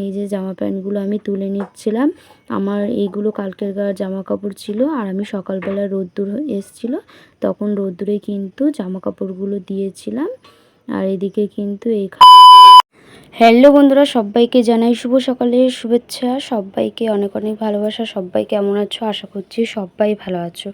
এই যে জামা প্যান্টগুলো আমি তুলে নিচ্ছিলাম। আমার এইগুলো কালকেরকার জামা কাপড় ছিল, আর আমি সকালবেলা রোদ্দুর এসছিল তখন রোদ্দুরে কিন্তু জামা কাপড়গুলো দিয়েছিলাম। আর এদিকে কিন্তু হ্যালো বন্ধুরা, সবাইকে জানাই শুভ সকালের শুভেচ্ছা। সবাইকে অনেক অনেক ভালোবাসা। সবাই কেমন আছো? আশা করছি সবাই ভালো আছো,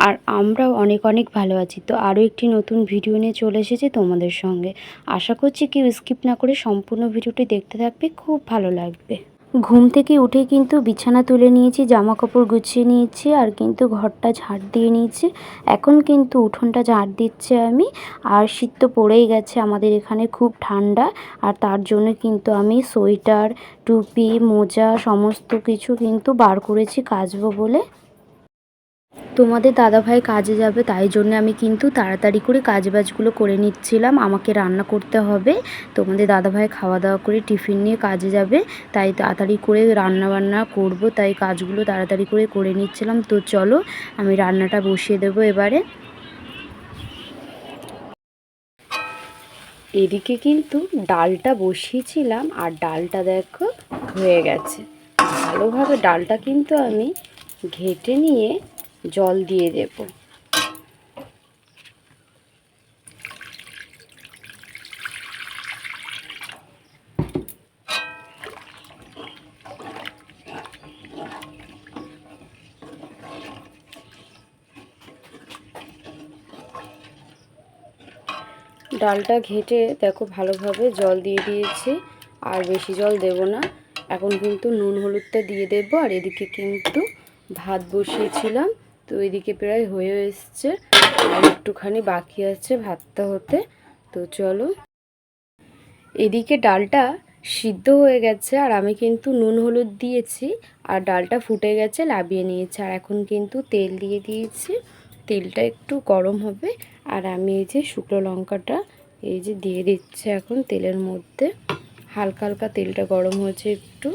আর আমরাও অনেক অনেক ভালো আছি। তো আরও একটি নতুন ভিডিও নিয়ে চলে এসেছি তোমাদের সঙ্গে। আশা করছি কেউ স্কিপ না করে সম্পূর্ণ ভিডিওটি দেখতে থাকবে, খুব ভালো লাগবে। ঘুম থেকে উঠে কিন্তু বিছানা তুলে নিয়েছি, জামা কাপড় গুছিয়ে নিয়েছি, আর কিন্তু ঘরটা ঝাড় দিয়ে নিয়েছি। এখন কিন্তু উঠোনটা ঝাড় দিচ্ছে আমি। আর শীত তো পড়েই গেছে, আমাদের এখানে খুব ঠান্ডা, আর তার জন্য কিন্তু আমি সোয়েটার, টুপি, মোজা সমস্ত কিছু কিন্তু বার করেছি কাচবো বলে। তোমাদের দাদাভাই কাজে যাবে, তাই জন্য আমি কিন্তু তাড়াতাড়ি করে কাজবাজগুলো করে নিচ্ছিলাম। আমাকে রান্না করতে হবে, তোমাদের দাদাভাই খাওয়া দাওয়া করে টিফিন নিয়ে কাজে যাবে, তাই তাড়াতাড়ি করে রান্না বান্না করব, তাই কাজগুলো তাড়াতাড়ি করে নিচ্ছিলাম। তো চলো আমি রান্নাটা বসিয়ে দেবো এবারে। এদিকে কিন্তু ডালটা বসিয়েছিলাম, আর ডালটা দেখো হয়ে গেছে ভালোভাবে। ডালটা কিন্তু আমি ঘেঁটে নিয়ে জল দিয়ে দেব। ডালটা ঘেঁটে দেখো ভালোভাবে জল দিয়ে দিয়েছি, আর বেশি জল দেব না। এখন কিন্তু নুন হলুদটা দিয়ে দেব। আর এদিকে কিন্তু ভাত বসিয়েছিলাম, তো এদিকে প্রায় হয়ে এসছে, আর একটুখানি বাকি আছে ভাতটা হতে। তো চলো, এদিকে ডালটা সিদ্ধ হয়ে গেছে, আর আমি কিন্তু নুন হলুদ দিয়েছি, আর ডালটা ফুটে গেছে, নামিয়ে নিয়েছি। আর এখন কিন্তু তেল দিয়ে দিয়েছি, তেলটা একটু গরম হবে, আর আমি এই যে শুকনো লঙ্কাটা এই যে দিয়ে দিচ্ছি এখন তেলের মধ্যে। হালকা হালকা তেলটা গরম হয়েছে একটু।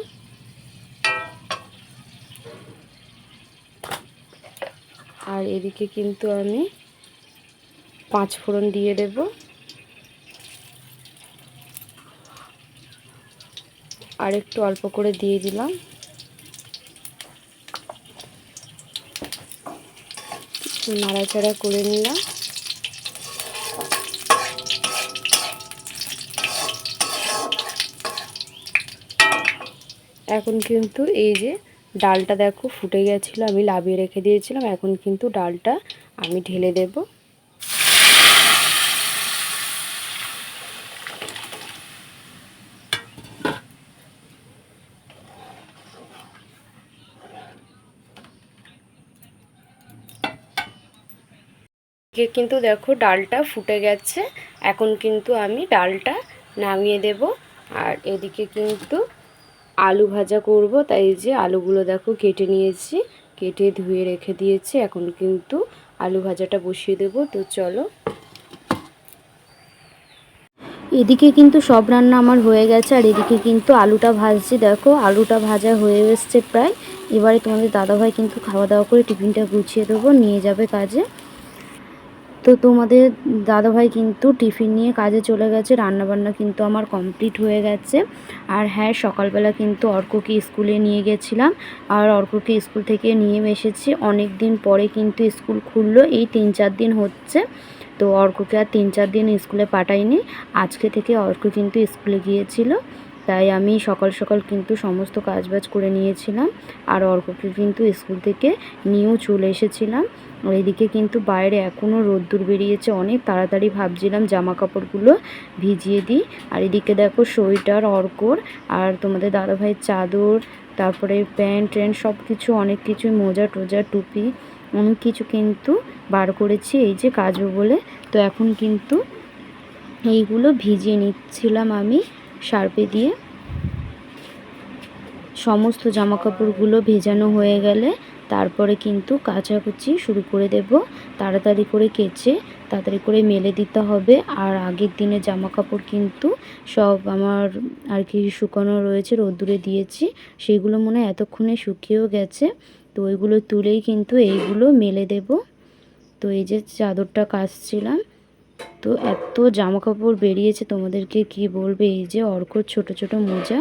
আর এদিকে কিন্তু আমি 5 ফোড়ন দিয়ে দেব। আর একটু অল্প করে দিয়ে দিলাম। নাড়াচাড়া করে নিলাম। এখন কিন্তু এই যে ডালটা দেখো ফুটে গেছিলো, আমি নামিয়ে রেখে দিয়েছিলাম। এখন কিন্তু ডালটা আমি ঢেলে দেব। কিন্তু দেখো ডালটা ফুটে গেছে, এখন কিন্তু আমি ডালটা নামিয়ে দেব। আর এদিকে কিন্তু আলু ভাজা করব, তাই যে আলুগুলো দেখো কেটে নিয়েছি, কেটে ধুয়ে রেখে দিয়েছি। এখন কিন্তু আলু ভাজাটা বসিয়ে দেব। তো চলো, এদিকে কিন্তু সব রান্না আমার হয়ে গেছে, আর এদিকে কিন্তু আলুটা ভাজছি। দেখো আলুটা ভাজা হয়ে এসছে প্রায়। এবারে তোমাদের দাদাভাই কিন্তু খাওয়া দাওয়া করে টিফিনটা গুছিয়ে দেবো, নিয়ে যাবে কাজে। তো তোমাদের দাদাভাই কিন্তু টিফিন নিয়ে কাজে চলে গেছে, রান্নাবান্না কিন্তু আমার কমপ্লিট হয়ে গেছে। আর হ্যাঁ, সকালবেলা কিন্তু অর্ককে স্কুলে নিয়ে গেছিলাম, আর অর্ককে স্কুল থেকে নিয়ে এসেছি। অনেক দিন পরে কিন্তু স্কুল খুললো, এই 3-4 দিন হচ্ছে। তো অর্ককে আর 3-4 দিন স্কুলে পাঠাইনি, আজকে থেকে অর্ক কিন্তু স্কুলে গিয়েছিল। তাই আমি সকাল সকাল কিন্তু সমস্ত কাজবাজ করে নিয়েছিলাম, আর অর্ককে কিন্তু স্কুল থেকে নিয়েও চলে এসেছিলাম। আর এদিকে কিন্তু বাইরে এখনও রোদ্দুর বেরিয়েছে অনেক, তাড়াতাড়ি ভাবছিলাম জামা কাপড়গুলো ভিজিয়ে দিই। আর এদিকে দেখো সোয়েটার অর্কর, আর তোমাদের দাদাভাইয়ের চাদর, তারপরে প্যান্ট ট্যান্ট সব কিছু, অনেক কিছু, মোজা টোজা টুপি অনেক কিছু কিন্তু বার করেছি এই যে কাচবো বলে। তো এখন কিন্তু এইগুলো ভিজিয়ে নিচ্ছিলাম আমি সার্ফে দিয়ে। সমস্ত জামা কাপড়গুলো ভেজানো হয়ে গেলে তারপরে কিন্তু কাচাকুচি শুরু করে দেব। তাড়াতাড়ি করে কেচে তাড়াতাড়ি করে মেলে দিতে হবে। আর আগের দিনে জামা কাপড় কিন্তু সব আমার আর কি শুকানো রয়েছে, রোদ্দুরে দিয়েছি, সেগুলো মনে হয় এতক্ষণে শুকিয়েও গেছে। তো ওইগুলো তুলেই কিন্তু এইগুলো মেলে দেব। তো এই যে চাদরটা কাচছিলাম, তো এত জামা কাপড় বেরিয়েছে তোমাদেরকে কি বলবে। এই যে অর্কর ছোট ছোট মোজা,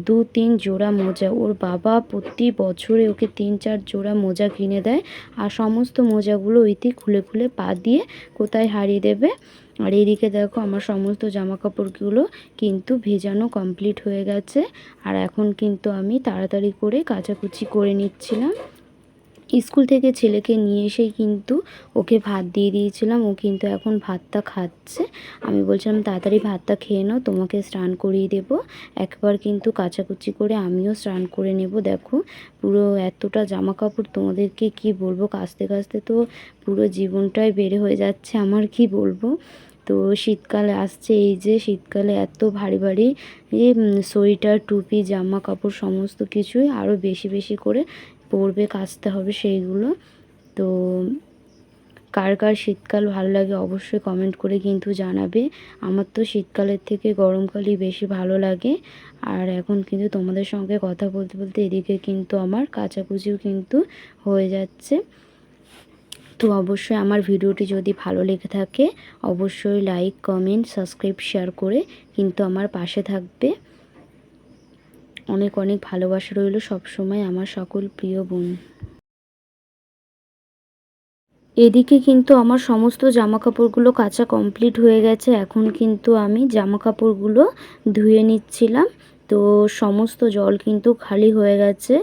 2-3 জোড়া মোজা। ওর বাবা প্রতি বছরে ওকে 3-4 জোড়া মোজা কিনে দেয়, আর সমস্ত মোজাগুলো ওইতে খুলে খুলে পা দিয়ে কোথায় হারিয়ে দেবে। আর এদিকে দেখো আমার সমস্ত জামা কাপড়গুলো কিন্তু ভেজানো কমপ্লিট হয়ে গেছে। আর এখন কিন্তু আমি তাড়াতাড়ি করে কাচাকুচি করে নিচ্ছিলাম। স্কুল থেকে ছেলেকে নিয়ে এসেই কিন্তু ওকে ভাত দিয়ে দিয়েছিলাম। ও কিন্তু এখন ভাতটা খাচ্ছে। আমি বলছিলাম তাড়াতাড়ি ভাতটা খেয়ে নাও, তোমাকে স্নান করিয়ে দেবো। একবার কিন্তু কাচাকুচি করে আমিও স্নান করে নেব। দেখো পুরো এতটা জামা কাপড় তোমাদেরকে কি বলবো, কাচতে কাচতে তো পুরো জীবনটাই বের হয়ে যাচ্ছে আমার, কি বলবো। তো শীতকালে আসছে, এই যে শীতকালে এত ভারী ভারী সোয়েটার, টুপি, জামা কাপড় সমস্ত কিছুই আরও বেশি বেশি করে পরবে, কাচতে হবে সেইগুলো। তো কার কার শীতকাল ভালো লাগে অবশ্যই কমেন্ট করে কিন্তু জানাবে। আমার তো শীতকালের থেকে গরমকালই বেশি ভালো লাগে। আর এখন কিন্তু তোমাদের সঙ্গে কথা বলতে বলতে এদিকে কিন্তু আমার কাচাকুচিও কিন্তু হয়ে যাচ্ছে। তো অবশ্যই আমার ভিডিওটি যদি ভালো লেগে থাকে অবশ্যই লাইক, কমেন্ট, সাবস্ক্রাইব, শেয়ার করে কিন্তু আমার পাশে থাকবে। অনেক অনেক ভালোবাসা রইল সবসময় আমার সকল প্রিয় বোন। এদিকে কিন্তু আমার সমস্ত জামা কাপড়গুলো কাচা কমপ্লিট হয়ে গেছে। এখন কিন্তু আমি জামা কাপড়গুলো ধুয়ে নিচ্ছিলাম। তো সমস্ত জল কিন্তু খালি হয়ে গেছে।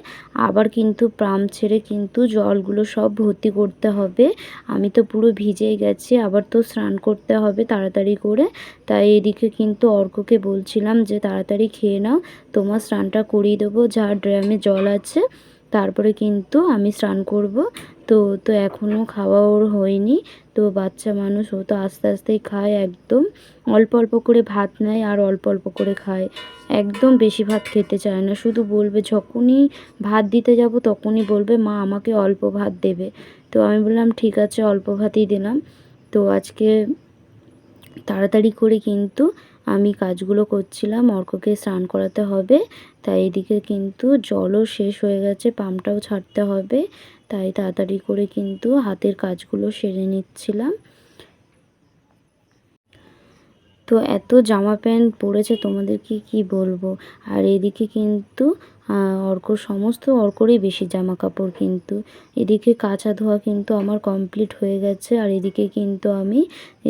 আবার কিন্তু প্রাম ছেড়ে কিন্তু জলগুলো সব ভর্তি করতে হবে। আমি তো পুরো ভিজেই গেছি, আবার তো স্নান করতে হবে তাড়াতাড়ি করে। তাই এদিকে কিন্তু অর্ককে বলছিলাম যে তাড়াতাড়ি খেয়ে নাও, তোমার স্নানটা করিয়ে দেবো, যা ড্রামে জল আছে তারপরে কিন্তু আমি স্নান করব। তো তো এখনও খাওয়া ওর হয়নি। তো বাচ্চা মানুষ, ও তো আস্তে আস্তেই খায়, একদম অল্প অল্প করে ভাত নেয় আর অল্প অল্প করে খায়। একদম বেশি ভাত খেতে চায় না, শুধু বলবে যখনই ভাত দিতে যাব তখনই বলবে মা আমাকে অল্প ভাত দেবে। তো আমি বললাম ঠিক আছে অল্প ভাতই দিলাম। তো আজকে তাড়াতাড়ি করে কিন্তু আমি কাজগুলো করছিলাম, অর্ককে স্নান করাতে হবে। তাই এদিকে কিন্তু জলও শেষ হয়ে গেছে, পাম্পটাও ছাড়তে হবে। তাই তাড়াতাড়ি করে কিন্তু হাতের কাজগুলো সেরে নিচ্ছিলাম। তো এত জামা প্যান্ট পরেছে তোমাদেরকে কি বলবো। আর এদিকে কিন্তু অর্করই বেশি জামা কাপড় কিন্তু। এদিকে কাচা ধোয়া কিন্তু আমার কমপ্লিট হয়ে গেছে। আর এদিকে কিন্তু আমি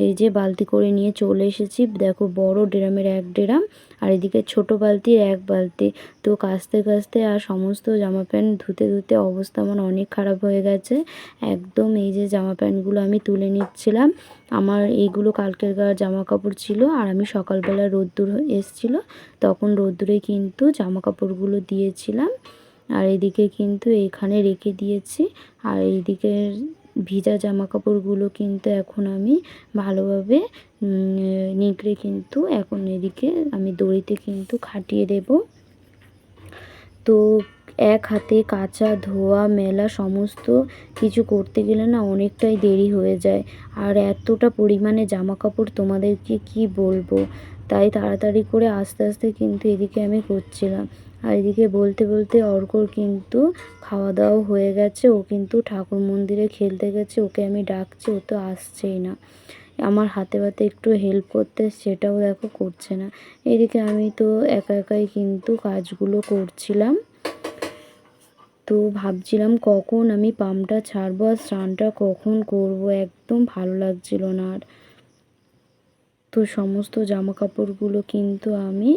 এই যে বালতি করে নিয়ে চলে এসেছি। দেখো বড় ড্রামের 1 ড্রাম, আর এদিকে ছোট বালতির 1 বালতি। তো কাচতে কাচতে আর সমস্ত জামা প্যান্ট ধুতে ধুতে অবস্থা আমার অনেক খারাপ হয়ে গেছে একদম। এই যে জামা প্যান্টগুলো আমি তুলে নিচ্ছিলাম। আমার এইগুলো কালকের জামা কাপড় ছিল, আর আমি সকালবেলা রোদ্দুর এসছিল তখন রোদ্দুরে কিন্তু জামা কাপড়গুলো দিয়েছিলাম। আর এদিকে কিন্তু এখানে রেখে দিয়েছি। আর এইদিকে ভিজা জামা কাপড়গুলো কিন্তু এখন আমি ভালোভাবে নিংড়ে কিন্তু এখন এদিকে আমি দড়িতে কিন্তু খাটিয়ে দেব। তো এক হাতে কাচা ধোয়া মেলা সমস্ত কিছু করতে গেলে না অনেকটাই দেরি হয়ে যায়। আর এতটা পরিমাণে জামা কাপড় তোমাদেরকে কি বলবো। তাই তাড়াতাড়ি করে আস্তে আস্তে কিন্তু এদিকে আমি করছিলাম। আর এদিকে বলতে বলতে অর্কর কিন্তু খাওয়া দাওয়া হয়ে গেছে। ও কিন্তু ঠাকুর মন্দিরে খেলতে গেছে, ওকে আমি ডাকছি, ও তো আসছেই না। আমার হাতে হাতে একটু হেল্প করতে, সেটাও দেখো করছে না। এদিকে আমি তো একা একাই কিন্তু কাজগুলো করছিলাম। তো ভাবছিলাম কখন আমি পাম্পটা ছাড়বো আর স্নানটা কখন করব, একদম ভালো লাগছিল না আর। তো সমস্ত জামা কাপড়গুলো কিন্তু আমি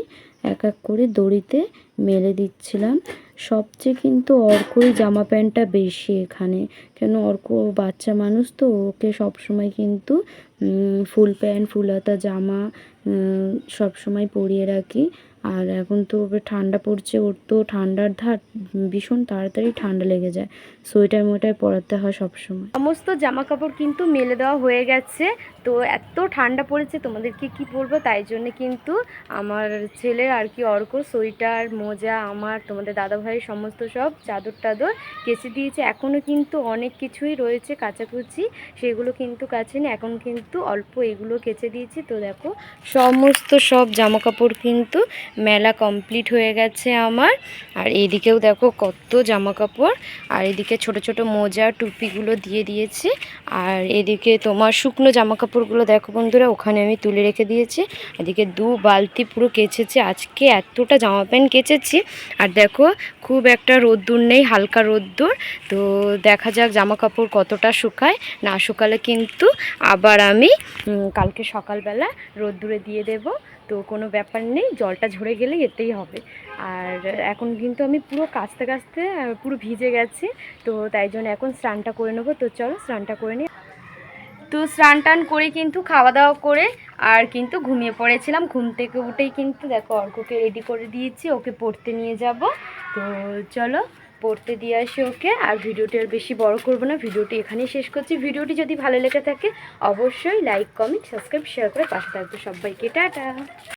এক এক করে দড়িতে মেলে দিচ্ছিলাম। সবচেয়ে কিন্তু অর্কই জামা প্যান্টটা বেশি এখানে, কেন অর্ক বাচ্চা মানুষ তো, ওকে সবসময় কিন্তু ফুল প্যান্ট, ফুল হাতা জামা সবসময় পরিয়ে রাখি। আর এখন তো ওর ঠান্ডা পড়ছে, ওর তো ঠান্ডার ধার, ভীষণ তাড়াতাড়ি ঠান্ডা লেগে যায়, সোয়েটার মোয়েটার পরাতে হয় সবসময়। সমস্ত জামা কাপড় কিন্তু মেলে দেওয়া হয়ে গেছে। তো এত ঠান্ডা পড়েছে তোমাদেরকে কি বলবো, তাই জন্য কিন্তু আমার ছেলের আর কি অর্ক সোয়েটার, মোজা, আমার তোমাদের দাদাভাইয়ের সমস্ত সব চাদর টাদর কেচে দিয়েছে। এখনও কিন্তু অনেক কিছুই রয়েছে কাচাকুচি, সেগুলো কিন্তু কাচেনি, এখন কিন্তু অল্প এগুলো কেচে দিয়েছি। তো দেখো সমস্ত সব জামা কাপড় কিন্তু মেলা কমপ্লিট হয়ে গেছে আমার। আর এদিকেও দেখো কত জামা কাপড়, আর এদিকে ছোট ছোট মোজা টুপিগুলো দিয়ে দিয়েছি। আর এদিকে তোমার শুকনো জামা কাপড়গুলো দেখো বন্ধুরা, ওখানে আমি তুলে রেখে দিয়েছি। এদিকে 2 বালতি পুরো কেচেছি, আজকে এতটা জামা প্যান্ট কেচেছি। আর দেখো খুব একটা রোদ্দুর নেই, হালকা রোদ্দুর। তো দেখা যাক জামা কাপড় কতটা শুকায়, না শুকালে কিন্তু আবার আমি কালকে সকালবেলা রোদ্দুরে দিয়ে দেব। তো কোনো ব্যাপার নেই, জলটা ঝরে গেলে এতেই হবে। আর এখন কিন্তু আমি পুরো কাচতে কাচতে পুরো ভিজে গেছি, তো তাই জন্য এখন স্নানটা করে নেবো। তো চলো স্নানটা করে নিই। তো স্নান টান করে কিন্তু খাওয়া দাওয়া করে আর কিন্তু ঘুমিয়ে পড়েছিলাম। ঘুম থেকে উঠেই কিন্তু দেখো অর্ককে রেডি করে দিয়েছি, ওকে পড়তে নিয়ে যাব। তো চলো পড়তে দিয়ে আসি ওকে। আর ভিডিওটি আর বেশি বড় করবো না, ভিডিওটি এখানেই শেষ করছি। ভিডিওটি যদি ভালো লেগে থাকে অবশ্যই লাইক কমেন্ট সাবস্ক্রাইব শেয়ার করে পাশে থাকবে। সবাইকে টাটা।